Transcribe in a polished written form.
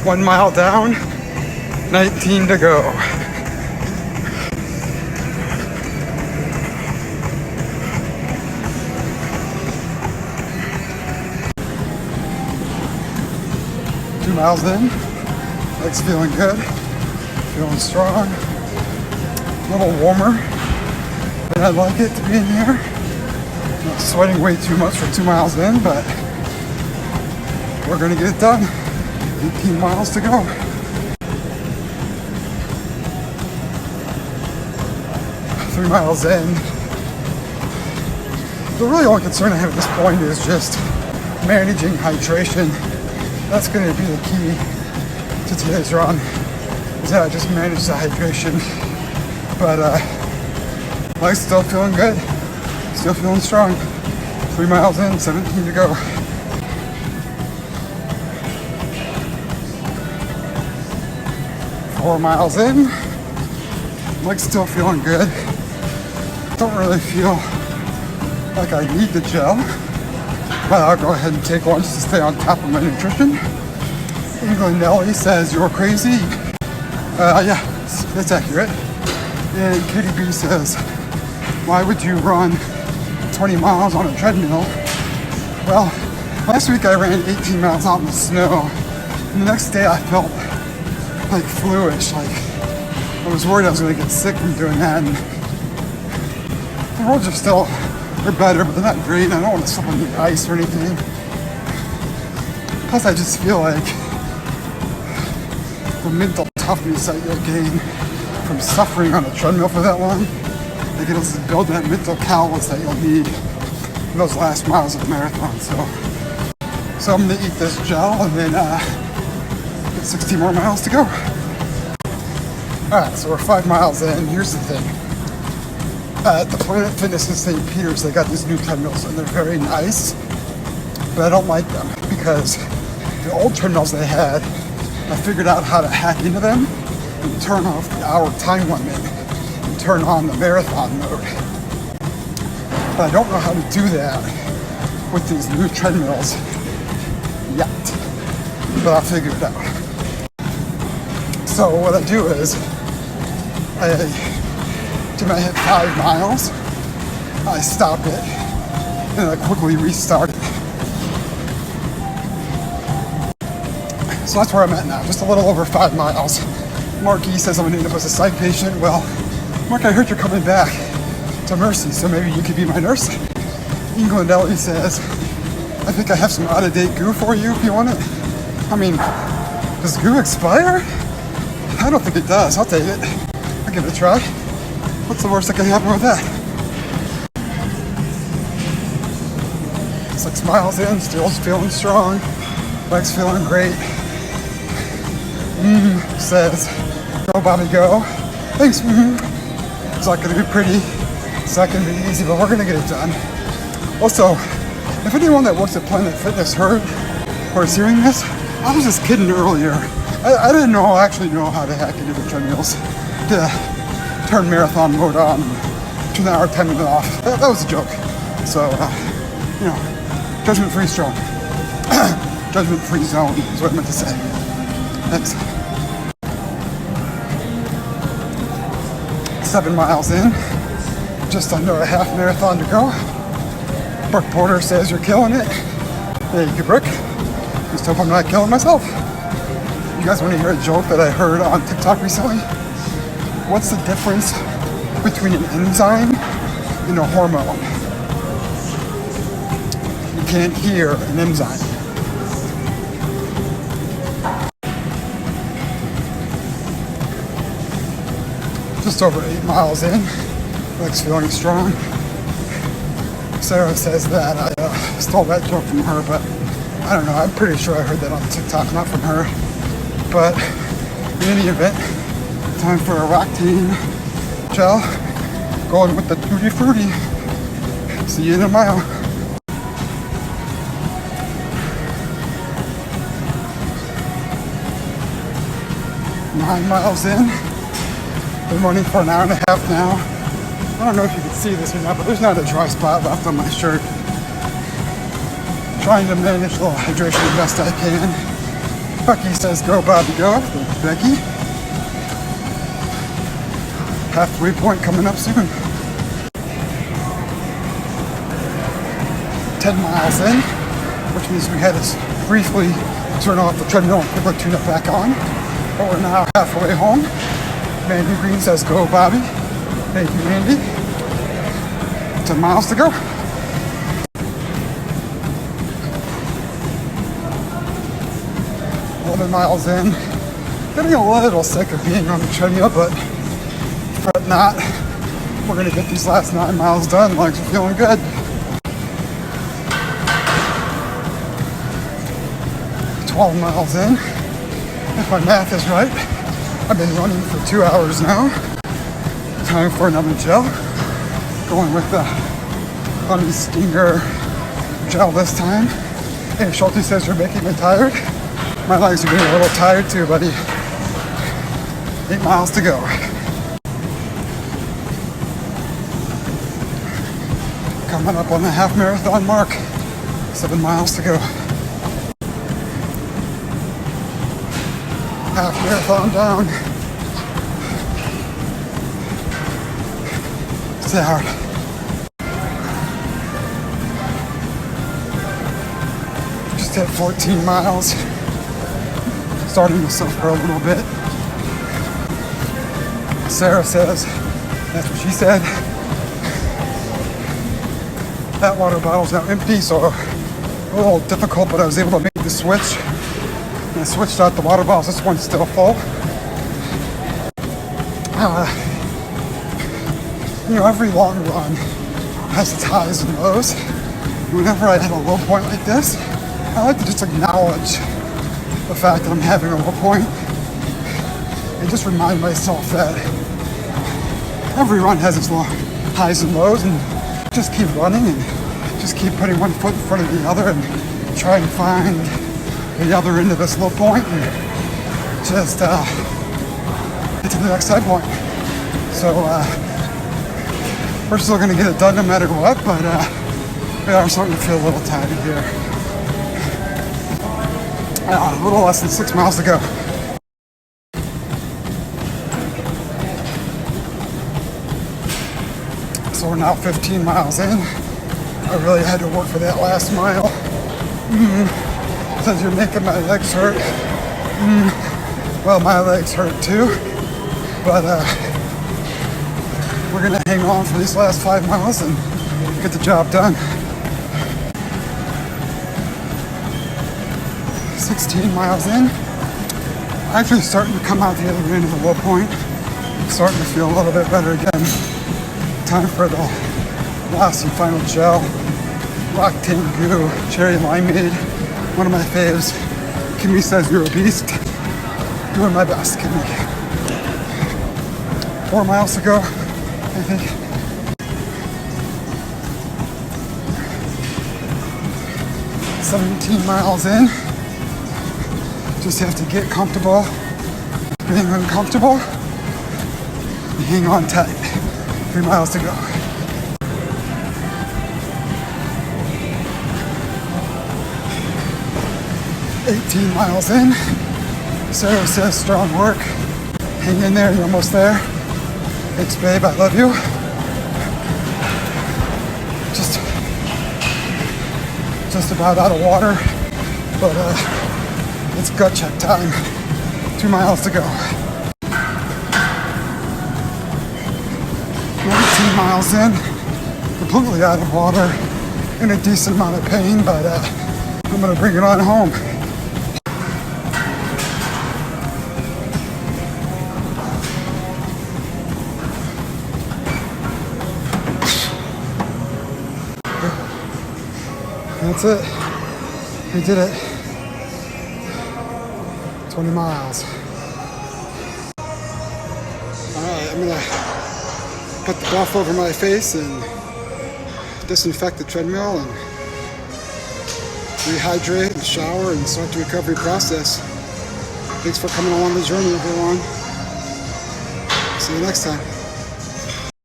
1 mile down, 19 to go. Two miles in, legs feeling good, feeling strong, a little warmer than I'd like it to be in here. Not sweating way too much for 2 miles in, but we're gonna get it done. 18 miles to go. Three miles in. The really only concern I have at this point is just managing hydration. That's going to be the key to today's run, is that I just manage the hydration. But legs still feeling good, still feeling strong. 3 miles in, 17 to go. Four miles in, legs still feeling good. Don't really feel like I need the gel, but I'll go ahead and take one just to stay on top of my nutrition. England Nelly says you're crazy. Yeah, that's accurate. And Katie B says, why would you run 20 miles on a treadmill? Well, last week I ran 18 miles out in the snow, and the next day I felt like fluish, like I was worried I was going to get sick from doing that. And the roads they're better, but they're not great. I don't want to step on the ice or anything. Plus, I just feel like the mental toughness that you'll gain from suffering on a treadmill for that long, like it'll just build that mental callus that you'll need in those last miles of the marathon. So I'm gonna eat this gel and then get 16 more miles to go. All right, so we're 5 miles in. Here's the thing. At the Planet Fitness in St. Peter's, they got these new treadmills, and they're very nice, but I don't like them because the old treadmills they had, I figured out how to hack into them and turn off the hour time limit and turn on the marathon mode. But I don't know how to do that with these new treadmills yet, but I'll figure it out. So what I do is, when I hit 5 miles, I stop it and I quickly restart it. So that's where I'm at now, just a little over 5 miles. Mark E says I'm gonna end up as a psych patient. Well, Mark, I heard you're coming back to Mercy, so maybe you could be my nurse. England Ellie says, I think I have some out-of-date goo for you if you want it. I mean, does goo expire? I don't think it does. I'll take it. I'll give it a try. What's the worst that can happen with that? 6 miles in, still feeling strong. Legs feeling great. Says, go Bobby, go. Thanks. It's not gonna be pretty. It's not gonna be easy, but we're gonna get it done. Also, if anyone that works at Planet Fitness heard or is hearing this, I was just kidding earlier. I didn't actually know how to hack into the treadmills. Turn marathon mode on and turn the hour time limit off. That was a joke. So, judgment-free strong. Judgment-free zone is what I meant to say. Thanks. 7 miles in, just under a half marathon to go. Brooke Porter says you're killing it. Thank you, Brooke. Just hope I'm not killing myself. You guys want to hear a joke that I heard on TikTok recently? What's the difference between an enzyme and a hormone? You can't hear an enzyme. Just over 8 miles in, legs feeling strong. Sarah says that I stole that joke from her, but I don't know, I'm pretty sure I heard that on TikTok, not from her. But in any event, time for a Roctane gel, going with the Tutti Frutti. See you in a mile. Nine miles in. Been running for an hour and a half now. I don't know if you can see this or not, but there's not a dry spot left on my shirt. Trying to manage a little hydration the best I can. Becky says go, Bobby, go. Thank you, Becky. Halfway point coming up soon. 10 miles in, which means we had to briefly turn off the treadmill and quickly tune it back on. But we're now halfway home. Mandy Green says go, Bobby. Thank you, Mandy. 10 miles to go. Miles in. Getting a little sick of being on the treadmill, but fret not. We're gonna get these last 9 miles done. Legs are feeling good. $12 miles in. If my math is right, I've been running for 2 hours now. Time for another gel. Going with the Honey Stinger gel this time. Hey, Schulte says you're making me tired. My legs are getting a little tired too, buddy. 8 miles to go. Coming up on the half marathon mark. 7 miles to go. Half marathon down. Stay hard. Just hit 14 miles. Starting to suffer a little bit. Sarah says, that's what she said. That water bottle's now empty, so a little difficult, but I was able to make the switch. And I switched out the water bottles. This one's still full. Every long run has its highs and lows. Whenever I hit a low point like this, I like to just acknowledge the fact that I'm having a low point and just remind myself that every run has its highs and lows, and just keep running and just keep putting one foot in front of the other and try and find the other end of this low point and just get to the next high point. So we're still going to get it done no matter what, but we are starting to feel a little tired here. A little less than 6 miles to go. So we're now 15 miles in. I really had to work for that last mile. Says you're making my legs hurt. Well, my legs hurt too. But we're gonna hang on for these last 5 miles and get the job done. 16 miles in. Actually starting to come out the other end of the low point. Starting to feel a little bit better again. Time for the last and final gel. Octane Goo, Cherry Limeade. One of my faves. Kimmy says you're a beast. Doing my best, Kimmy. 4 miles to go, I think. $17 miles in. Just have to get comfortable being uncomfortable and hang on tight. 3 miles to go. 18 miles in. Sarah says strong work. Hang in there, you're almost there. Thanks, babe, I love you. Just about out of water, but it's gut check time. 2 miles to go. 19 miles in, completely out of water, in a decent amount of pain, but I'm gonna bring it on home. That's it. We did it. 20 miles. Alright, I'm gonna put the buff over my face and disinfect the treadmill and rehydrate and shower and start the recovery process. Thanks for coming along the journey, everyone. See you next time.